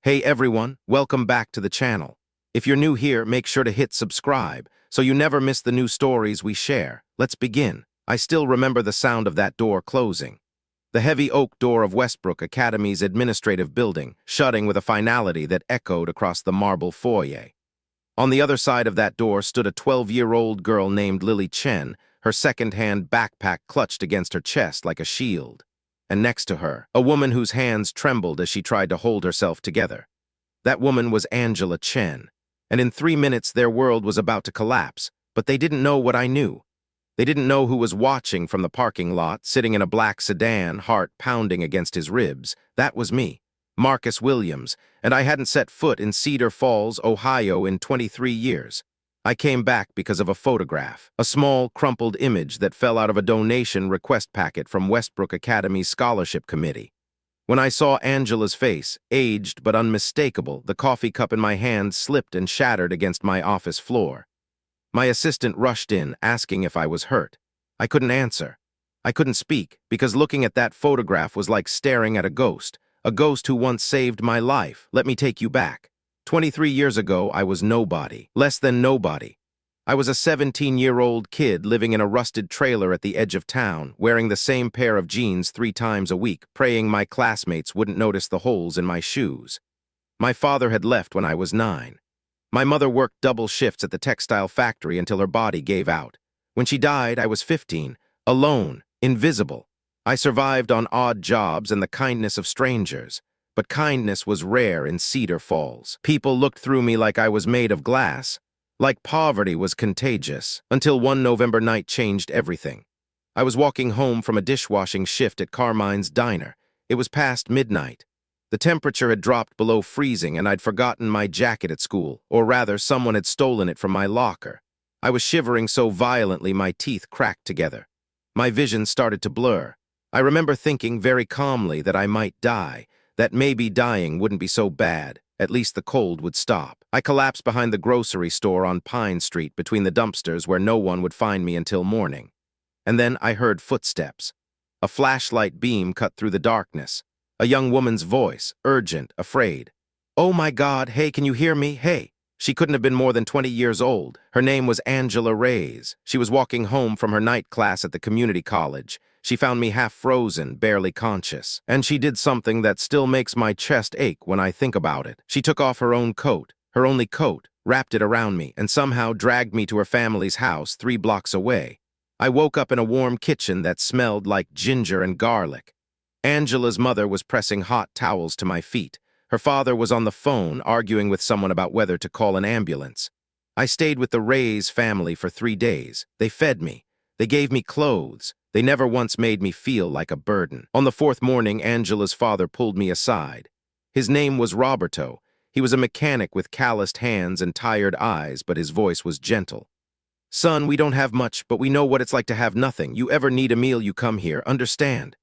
Hey everyone, welcome back to the channel. If you're new here, make sure to hit subscribe so you never miss the new stories we share. Let's begin. I still remember the sound of that door closing. The heavy oak door of Westbrook Academy's administrative building, shutting with a finality that echoed across the marble foyer. On the other side of that door stood a 12-year-old girl named Lily Chen, her second-hand backpack clutched against her chest like a shield. And next to her, a woman whose hands trembled as she tried to hold herself together. That woman was Angela Chen, and in 3 minutes their world was about to collapse, but they didn't know what I knew. They didn't know who was watching from the parking lot, sitting in a black sedan, heart pounding against his ribs. That was me, Marcus Williams, and I hadn't set foot in Cedar Falls, Ohio in 23 years. I came back because of a photograph, a small, crumpled image that fell out of a donation request packet from Westbrook Academy's scholarship committee. When I saw Angela's face, aged but unmistakable, the coffee cup in my hand slipped and shattered against my office floor. My assistant rushed in, asking if I was hurt. I couldn't answer. I couldn't speak, because looking at that photograph was like staring at a ghost who once saved my life. Let me take you back. 23 years ago, I was nobody, less than nobody. I was a 17-year-old kid living in a rusted trailer at the edge of town, wearing the same pair of jeans 3 times a week, praying my classmates wouldn't notice the holes in my shoes. My father had left when I was 9. My mother worked double shifts at the textile factory until her body gave out. When she died, I was 15, alone, invisible. I survived on odd jobs and the kindness of strangers. But kindness was rare in Cedar Falls. People looked through me like I was made of glass, like poverty was contagious, until one November night changed everything. I was walking home from a dishwashing shift at Carmine's Diner. It was past midnight. The temperature had dropped below freezing and I'd forgotten my jacket at school, or rather, someone had stolen it from my locker. I was shivering so violently my teeth cracked together. My vision started to blur. I remember thinking very calmly that I might die, that maybe dying wouldn't be so bad, at least the cold would stop. I collapsed behind the grocery store on Pine Street between the dumpsters where no one would find me until morning. And then I heard footsteps. A flashlight beam cut through the darkness. A young woman's voice, urgent, afraid. "Oh my God, hey, can you hear me? Hey." She couldn't have been more than 20 years old. Her name was Angela Reyes. She was walking home from her night class at the community college. She found me half frozen, barely conscious. And she did something that still makes my chest ache when I think about it. She took off her own coat, her only coat, wrapped it around me, and somehow dragged me to her family's house 3 blocks away. I woke up in a warm kitchen that smelled like ginger and garlic. Angela's mother was pressing hot towels to my feet. Her father was on the phone, arguing with someone about whether to call an ambulance. I stayed with the Reyes family for 3 days. They fed me. They gave me clothes. They never once made me feel like a burden. On the 4th morning, Angela's father pulled me aside. His name was Roberto. He was a mechanic with calloused hands and tired eyes, but his voice was gentle. "Son, we don't have much, but we know what it's like to have nothing. You ever need a meal, you come here, understand?"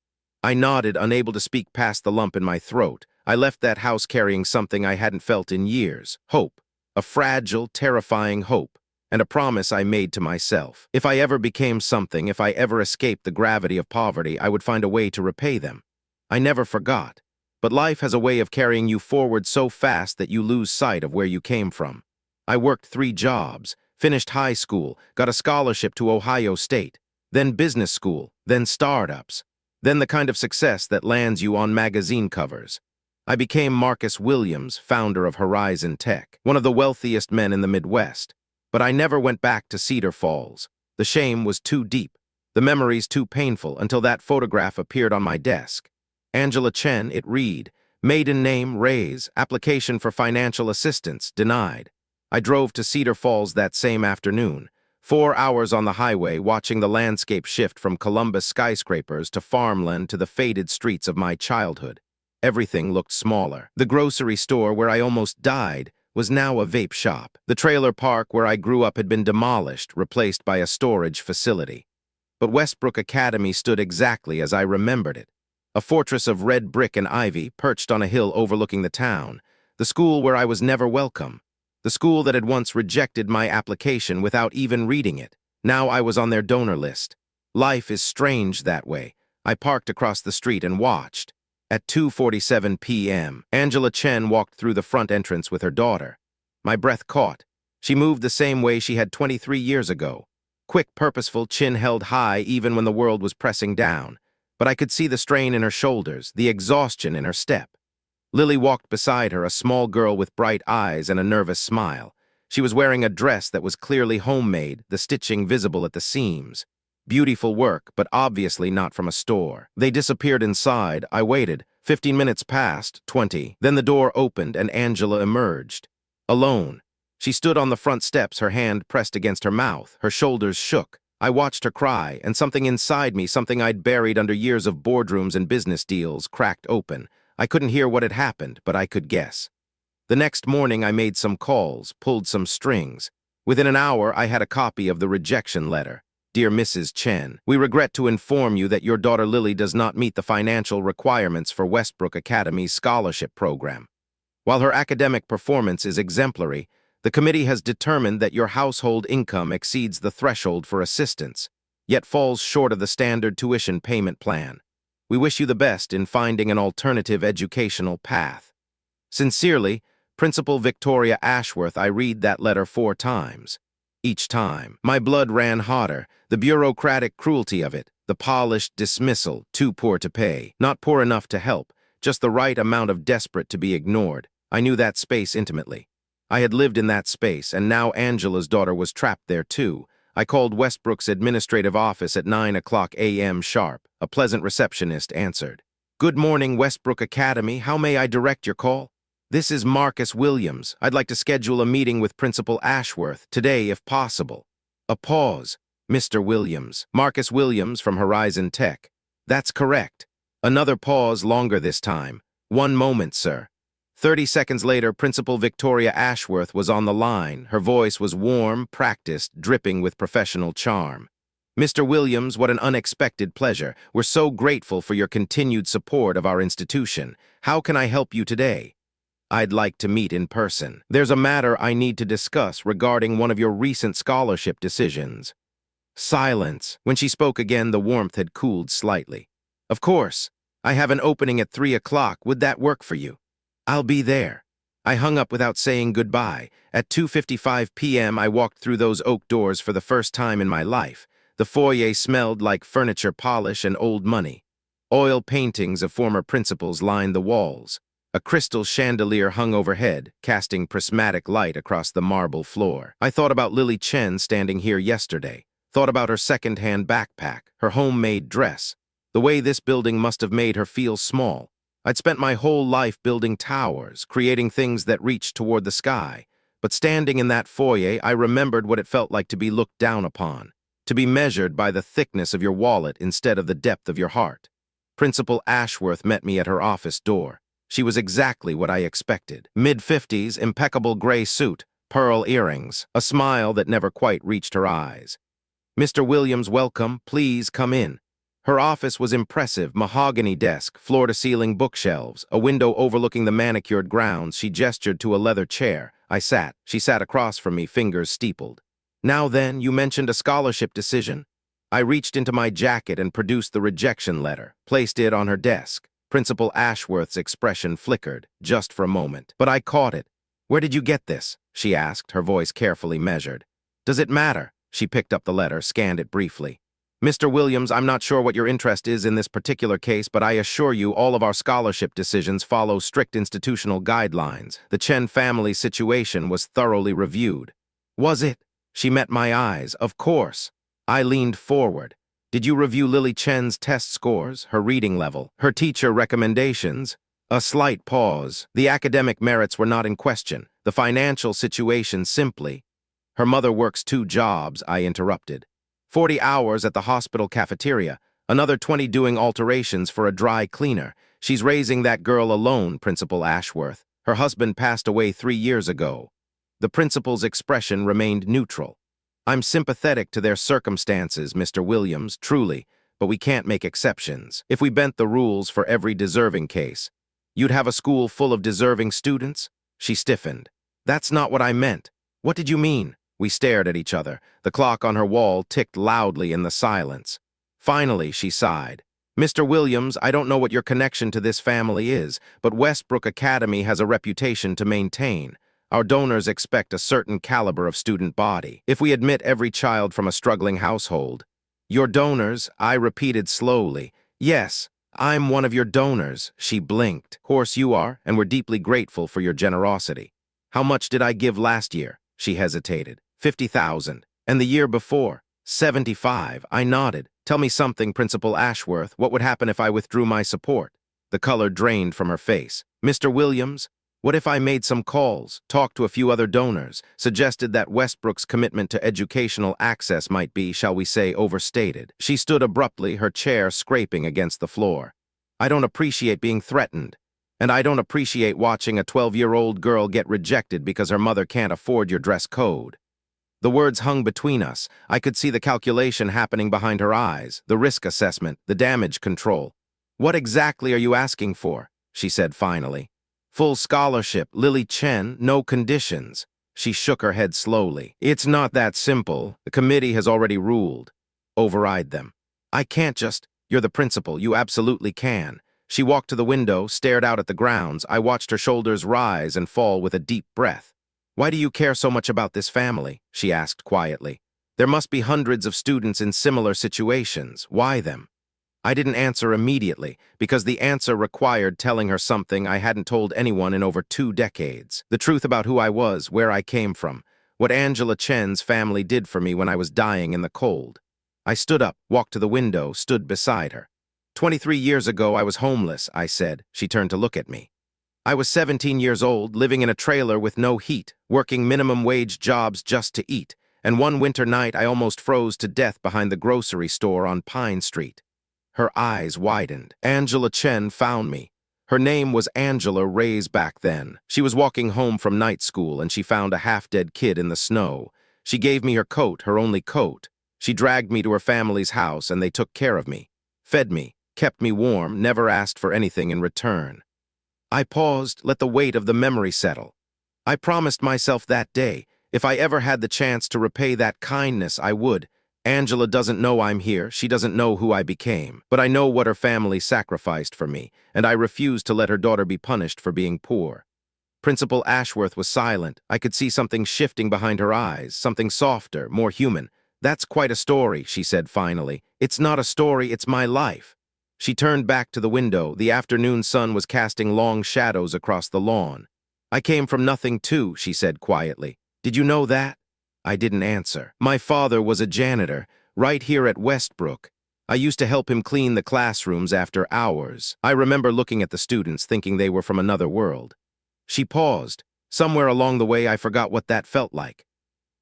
I nodded, unable to speak past the lump in my throat. I left that house carrying something I hadn't felt in years. Hope. A fragile, terrifying hope. And a promise I made to myself. If I ever became something, if I ever escaped the gravity of poverty, I would find a way to repay them. I never forgot. But life has a way of carrying you forward so fast that you lose sight of where you came from. I worked 3 jobs, finished high school, got a scholarship to Ohio State, then business school, then startups, then the kind of success that lands you on magazine covers. I became Marcus Williams, founder of Horizon Tech, one of the wealthiest men in the Midwest. But I never went back to Cedar Falls. The shame was too deep, the memories too painful, until that photograph appeared on my desk. Angela Chen, it read, "Maiden name Reyes, application for financial assistance, denied." I drove to Cedar Falls that same afternoon, 4 hours on the highway, watching the landscape shift from Columbus skyscrapers to farmland to the faded streets of my childhood. Everything looked smaller. The grocery store where I almost died was now a vape shop. The trailer park where I grew up had been demolished, replaced by a storage facility. But Westbrook Academy stood exactly as I remembered it. A fortress of red brick and ivy perched on a hill overlooking the town. The school where I was never welcome. The school that had once rejected my application without even reading it. Now I was on their donor list. Life is strange that way. I parked across the street and watched. At 2:47 p.m., Angela Chen walked through the front entrance with her daughter. My breath caught. She moved the same way she had 23 years ago. Quick, purposeful, chin held high even when the world was pressing down. But I could see the strain in her shoulders, the exhaustion in her step. Lily walked beside her, a small girl with bright eyes and a nervous smile. She was wearing a dress that was clearly homemade, the stitching visible at the seams. Beautiful work, but obviously not from a store. They disappeared inside. I waited. 15 minutes passed, 20. Then the door opened and Angela emerged. Alone. She stood on the front steps, her hand pressed against her mouth. Her shoulders shook. I watched her cry, and something inside me, something I'd buried under years of boardrooms and business deals, cracked open. I couldn't hear what had happened, but I could guess. The next morning, I made some calls, pulled some strings. Within an hour, I had a copy of the rejection letter. Dear Mrs. Chen, we regret to inform you that your daughter Lily does not meet the financial requirements for Westbrook Academy's scholarship program. While her academic performance is exemplary, the committee has determined that your household income exceeds the threshold for assistance, yet falls short of the standard tuition payment plan. We wish you the best in finding an alternative educational path. Sincerely, Principal Victoria Ashworth. I read that letter 4 times. Each time, my blood ran hotter, the bureaucratic cruelty of it, the polished dismissal, too poor to pay, not poor enough to help, just the right amount of desperate to be ignored. I knew that space intimately. I had lived in that space, and now Angela's daughter was trapped there too. I called Westbrook's administrative office at 9 a.m. sharp. A pleasant receptionist answered. Good morning, Westbrook Academy. How may I direct your call? This is Marcus Williams. I'd like to schedule a meeting with Principal Ashworth today if possible. A pause. Mr. Williams. Marcus Williams from Horizon Tech. That's correct. Another pause, longer this time. 1 moment, sir. 30 seconds later, Principal Victoria Ashworth was on the line. Her voice was warm, practiced, dripping with professional charm. Mr. Williams, what an unexpected pleasure. We're so grateful for your continued support of our institution. How can I help you today? I'd like to meet in person. There's a matter I need to discuss regarding one of your recent scholarship decisions. Silence. When she spoke again, the warmth had cooled slightly. Of course. I have an opening at 3 o'clock. Would that work for you? I'll be there. I hung up without saying goodbye. At 2:55 p.m., I walked through those oak doors for the first time in my life. The foyer smelled like furniture polish and old money. Oil paintings of former principals lined the walls. A crystal chandelier hung overhead, casting prismatic light across the marble floor. I thought about Lily Chen standing here yesterday. Thought about her second-hand backpack, her homemade dress. The way this building must have made her feel small. I'd spent my whole life building towers, creating things that reached toward the sky. But standing in that foyer, I remembered what it felt like to be looked down upon, to be measured by the thickness of your wallet instead of the depth of your heart. Principal Ashworth met me at her office door. She was exactly what I expected. Mid-50s, impeccable gray suit, pearl earrings, a smile that never quite reached her eyes. Mr. Williams, welcome. Please come in. Her office was impressive, mahogany desk, floor-to-ceiling bookshelves, a window overlooking the manicured grounds. She gestured to a leather chair. I sat. She sat across from me, fingers steepled. Now then, you mentioned a scholarship decision. I reached into my jacket and produced the rejection letter, placed it on her desk. Principal Ashworth's expression flickered, just for a moment. But I caught it. Where did you get this? She asked, her voice carefully measured. Does it matter? She picked up the letter, scanned it briefly. Mr. Williams, I'm not sure what your interest is in this particular case, but I assure you all of our scholarship decisions follow strict institutional guidelines. The Chen family situation was thoroughly reviewed. Was it? She met my eyes. Of course. I leaned forward. Did you review Lily Chen's test scores, her reading level, her teacher recommendations? A slight pause. The academic merits were not in question. The financial situation simply. Her mother works 2 jobs, I interrupted. 40 hours at the hospital cafeteria, another 20 doing alterations for a dry cleaner. She's raising that girl alone, Principal Ashworth. Her husband passed away 3 years ago. The principal's expression remained neutral. I'm sympathetic to their circumstances, Mr. Williams, truly, but we can't make exceptions. If we bent the rules for every deserving case, you'd have a school full of deserving students? She stiffened. That's not what I meant. What did you mean? We stared at each other. The clock on her wall ticked loudly in the silence. Finally, she sighed. Mr. Williams, I don't know what your connection to this family is, but Westbrook Academy has a reputation to maintain. Our donors expect a certain caliber of student body. If we admit every child from a struggling household, your donors, I repeated slowly. Yes, I'm one of your donors, she blinked. Of course you are, and we're deeply grateful for your generosity. How much did I give last year? She hesitated. 50,000. And the year before? 75. I nodded. Tell me something, Principal Ashworth. What would happen if I withdrew my support? The color drained from her face. Mr. Williams, what if I made some calls, talked to a few other donors, suggested that Westbrook's commitment to educational access might be, shall we say, overstated? She stood abruptly, her chair scraping against the floor. I don't appreciate being threatened, and I don't appreciate watching a 12-year-old girl get rejected because her mother can't afford your dress code. The words hung between us. I could see the calculation happening behind her eyes, the risk assessment, the damage control. What exactly are you asking for? She said finally. Full scholarship, Lily Chen, no conditions. She shook her head slowly. It's not that simple. The committee has already ruled. Override them. I can't just. You're the principal. You absolutely can. She walked to the window, stared out at the grounds. I watched her shoulders rise and fall with a deep breath. Why do you care so much about this family? She asked quietly. There must be hundreds of students in similar situations. Why them? I didn't answer immediately, because the answer required telling her something I hadn't told anyone in over 2 decades. The truth about who I was, where I came from, what Angela Chen's family did for me when I was dying in the cold. I stood up, walked to the window, stood beside her. 23 years ago I was homeless, I said. She turned to look at me. I was 17 years old, living in a trailer with no heat, working minimum wage jobs just to eat, and one winter night I almost froze to death behind the grocery store on Pine Street. Her eyes widened. Angela Chen found me. Her name was Angela Reyes back then. She was walking home from night school and she found a half-dead kid in the snow. She gave me her coat, her only coat. She dragged me to her family's house and they took care of me, fed me, kept me warm, never asked for anything in return. I paused, let the weight of the memory settle. I promised myself that day, if I ever had the chance to repay that kindness, I would. Angela doesn't know I'm here, she doesn't know who I became, but I know what her family sacrificed for me, and I refuse to let her daughter be punished for being poor. Principal Ashworth was silent. I could see something shifting behind her eyes, something softer, more human. That's quite a story, she said finally. It's not a story, it's my life. She turned back to the window. The afternoon sun was casting long shadows across the lawn. I came from nothing too, she said quietly. Did you know that? I didn't answer. My father was a janitor, right here at Westbrook. I used to help him clean the classrooms after hours. I remember looking at the students, thinking they were from another world. She paused. Somewhere along the way, I forgot what that felt like.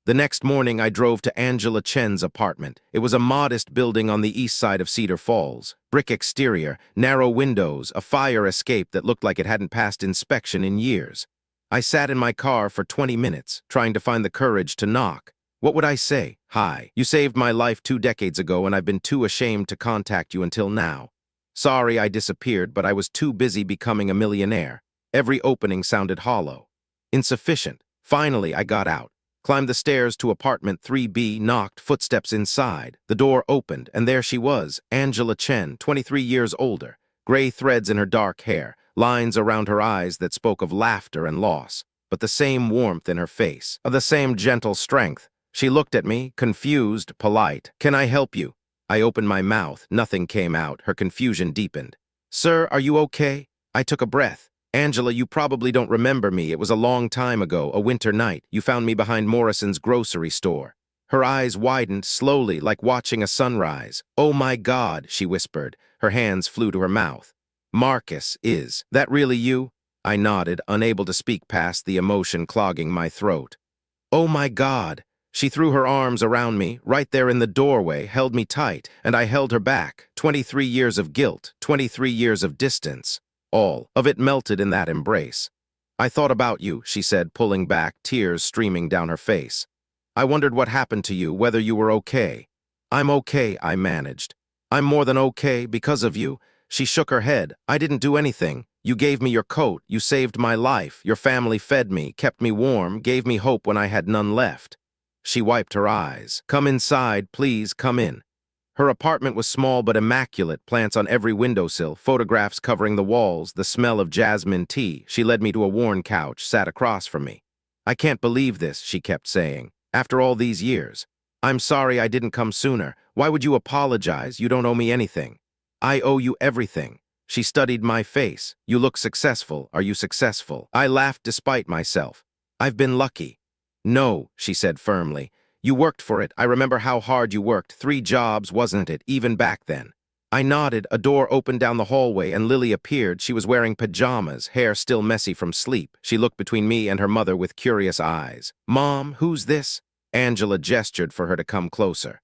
The next morning, I drove to Angela Chen's apartment. It was a modest building on the east side of Cedar Falls. Brick exterior, narrow windows, a fire escape that looked like it hadn't passed inspection in years. I sat in my car for 20 minutes, trying to find the courage to knock. What would I say? Hi, you saved my life 2 decades ago and I've been too ashamed to contact you until now. Sorry I disappeared, but I was too busy becoming a millionaire. Every opening sounded hollow. Insufficient. Finally, I got out. Climbed the stairs to apartment 3B, knocked, footsteps inside. The door opened, and there she was, Angela Chen, 23 years older, gray threads in her dark hair, lines around her eyes that spoke of laughter and loss, but the same warmth in her face, of the same gentle strength. She looked at me, confused, polite. Can I help you? I opened my mouth. Nothing came out. Her confusion deepened. Sir, are you okay? I took a breath. Angela, you probably don't remember me. It was a long time ago, a winter night. You found me behind Morrison's grocery store. Her eyes widened slowly, like watching a sunrise. Oh my God, she whispered. Her hands flew to her mouth. Marcus, is that really you? I nodded, unable to speak past the emotion clogging my throat. Oh my God. She threw her arms around me, right there in the doorway, held me tight, and I held her back. 23 years of guilt, 23 years of distance. All of it melted in that embrace. I thought about you, she said, pulling back, tears streaming down her face. I wondered what happened to you, whether you were okay. I'm okay, I managed. I'm more than okay because of you. She shook her head. I didn't do anything. You gave me your coat. You saved my life. Your family fed me, kept me warm, gave me hope when I had none left. She wiped her eyes. Come inside, please, come in. Her apartment was small but immaculate, plants on every windowsill, photographs covering the walls, the smell of jasmine tea. She led me to a worn couch, sat across from me. "I can't believe this," she kept saying. "After all these years. I'm sorry I didn't come sooner. Why would you apologize? You don't owe me anything." "I owe you everything." She studied my face. "You look successful. Are you successful?" I laughed despite myself. "I've been lucky." "No," she said firmly. "You worked for it. I remember how hard you worked. 3 jobs, wasn't it, even back then?" I nodded. A door opened down the hallway and Lily appeared. She was wearing pajamas, hair still messy from sleep. She looked between me and her mother with curious eyes. "Mom, who's this?" Angela gestured for her to come closer.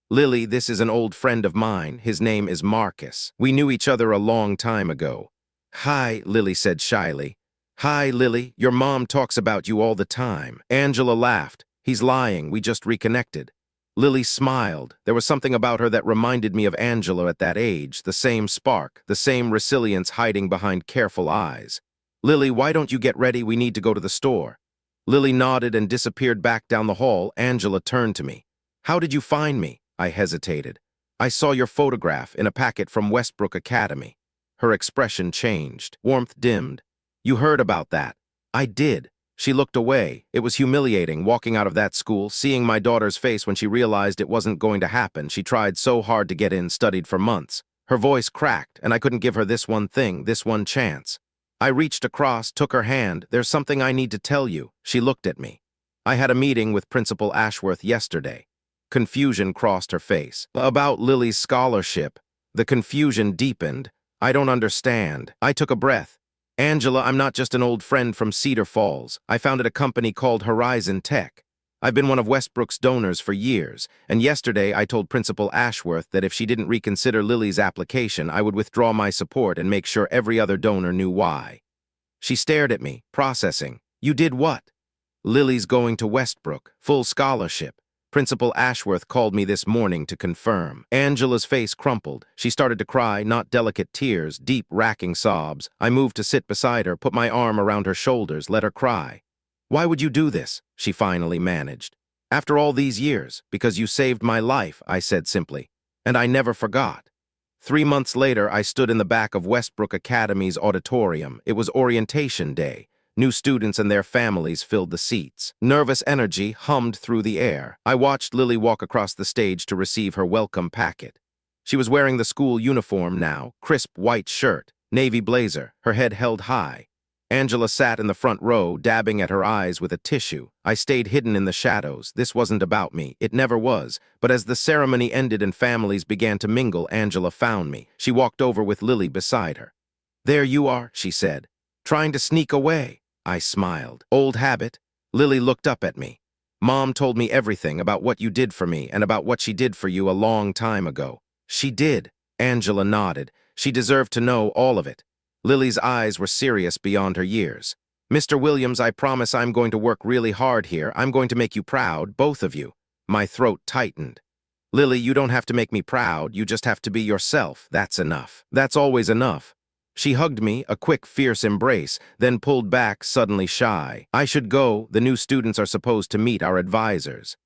"Lily, this is an old friend of mine. His name is Marcus. We knew each other a long time ago." "Hi," Lily said shyly. "Hi, Lily. Your mom talks about you all the time." Angela laughed. "He's lying. We just reconnected." Lily smiled. There was something about her that reminded me of Angela at that age, the same spark, the same resilience hiding behind careful eyes. "Lily, why don't you get ready? We need to go to the store." Lily nodded and disappeared back down the hall. Angela turned to me. "How did you find me?" I hesitated. "I saw your photograph in a packet from Westbrook Academy." Her expression changed. Warmth dimmed. "You heard about that?" "I did." She looked away. It was humiliating, walking out of that school, seeing my daughter's face when she realized it wasn't going to happen. She tried so hard to get in, studied for months. Her voice cracked, and I couldn't give her this one thing, this one chance. I reached across, took her hand. "There's something I need to tell you." She looked at me. "I had a meeting with Principal Ashworth yesterday." Confusion crossed her face. "About Lily's scholarship." The confusion deepened. "I don't understand." I took a breath. "Angela, I'm not just an old friend from Cedar Falls. I founded a company called Horizon Tech. I've been one of Westbrook's donors for years, and yesterday I told Principal Ashworth that if she didn't reconsider Lily's application, I would withdraw my support and make sure every other donor knew why." She stared at me, processing. "You did what?" "Lily's going to Westbrook, full scholarship. Principal Ashworth called me this morning to confirm." Angela's face crumpled. She started to cry, not delicate tears, deep, racking sobs. I moved to sit beside her, put my arm around her shoulders, let her cry. "Why would you do this?" she finally managed. "After all these years, because you saved my life," I said simply. "And I never forgot." 3 months later, I stood in the back of Westbrook Academy's auditorium. It was orientation day. New students and their families filled the seats. Nervous energy hummed through the air. I watched Lily walk across the stage to receive her welcome packet. She was wearing the school uniform now, crisp white shirt, navy blazer, her head held high. Angela sat in the front row, dabbing at her eyes with a tissue. I stayed hidden in the shadows. This wasn't about me. It never was. But as the ceremony ended and families began to mingle, Angela found me. She walked over with Lily beside her. "There you are," she said. "Trying to sneak away." I smiled. "Old habit." Lily looked up at me. "Mom told me everything about what you did for me and about what she did for you a long time ago." "She did." Angela nodded. "She deserved to know all of it." Lily's eyes were serious beyond her years. "Mr. Williams, I promise I'm going to work really hard here. I'm going to make you proud, both of you." My throat tightened. "Lily, you don't have to make me proud. You just have to be yourself. That's enough. That's always enough." She hugged me, a quick, fierce embrace, then pulled back, suddenly shy. "I should go. The new students are supposed to meet our advisors."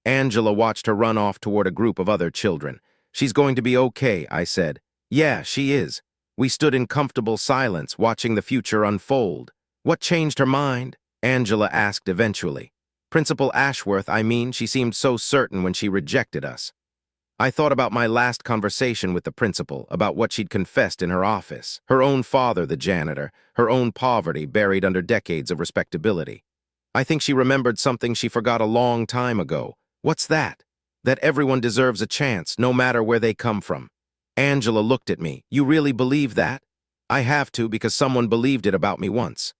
Angela watched her run off toward a group of other children. "She's going to be okay," I said. "Yeah, she is." We stood in comfortable silence, watching the future unfold. "What changed her mind?" Angela asked eventually. "Principal Ashworth, I mean. She seemed so certain when she rejected us." I thought about my last conversation with the principal, about what she'd confessed in her office. Her own father, the janitor, her own poverty buried under decades of respectability. I think she remembered something she forgot a long time ago. "What's that?" "That everyone deserves a chance, no matter where they come from." Angela looked at me. "You really believe that?" "I have to, because someone believed it about me once."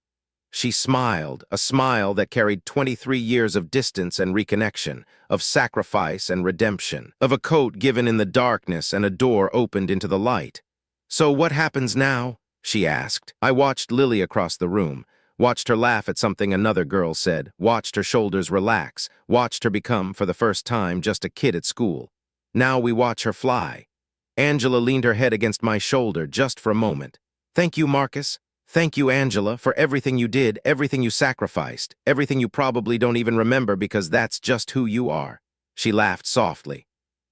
She smiled, a smile that carried 23 years of distance and reconnection, of sacrifice and redemption, of a coat given in the darkness and a door opened into the light. "So what happens now?" she asked. I watched Lily across the room, watched her laugh at something another girl said, watched her shoulders relax, watched her become, for the first time, just a kid at school. Now we watch her fly. Angela leaned her head against my shoulder just for a moment. "Thank you, Marcus. Thank you, Angela, for everything you did, everything you sacrificed, everything you probably don't even remember because that's just who you are." She laughed softly.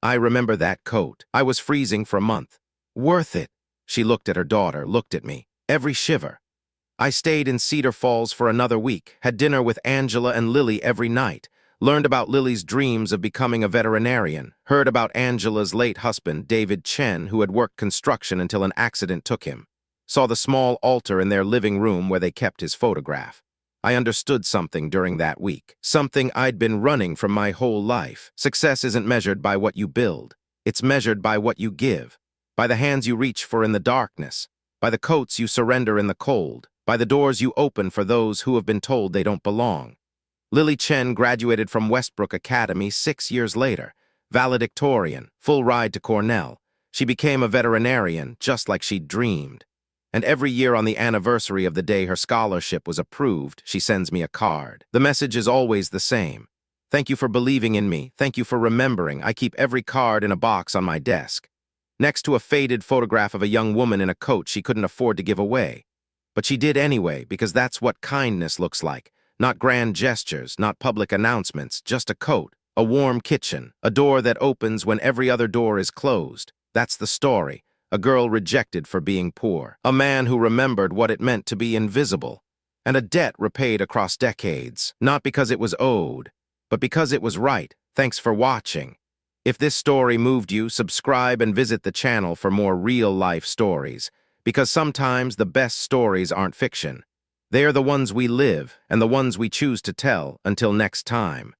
I remember that coat. I was freezing for a month. Worth it. She looked at her daughter, looked at me. Every shiver. I stayed in Cedar Falls for another week, had dinner with Angela and Lily every night, learned about Lily's dreams of becoming a veterinarian, heard about Angela's late husband, David Chen, who had worked construction until an accident took him, saw the small altar in their living room where they kept his photograph. I understood something during that week, something I'd been running from my whole life. Success isn't measured by what you build. It's measured by what you give, by the hands you reach for in the darkness, by the coats you surrender in the cold, by the doors you open for those who have been told they don't belong. Lily Chen graduated from Westbrook Academy 6 years later, valedictorian, full ride to Cornell. She became a veterinarian, just like she'd dreamed. And every year on the anniversary of the day her scholarship was approved, she sends me a card. The message is always the same. Thank you for believing in me. Thank you for remembering. I keep every card in a box on my desk, next to a faded photograph of a young woman in a coat she couldn't afford to give away. But she did anyway, because that's what kindness looks like. Not grand gestures, not public announcements, just a coat, a warm kitchen, a door that opens when every other door is closed. That's the story. A girl rejected for being poor, a man who remembered what it meant to be invisible, and a debt repaid across decades, not because it was owed, but because it was right. Thanks for watching. If this story moved you, subscribe and visit the channel for more real-life stories, because sometimes the best stories aren't fiction. They are the ones we live and the ones we choose to tell. Until next time.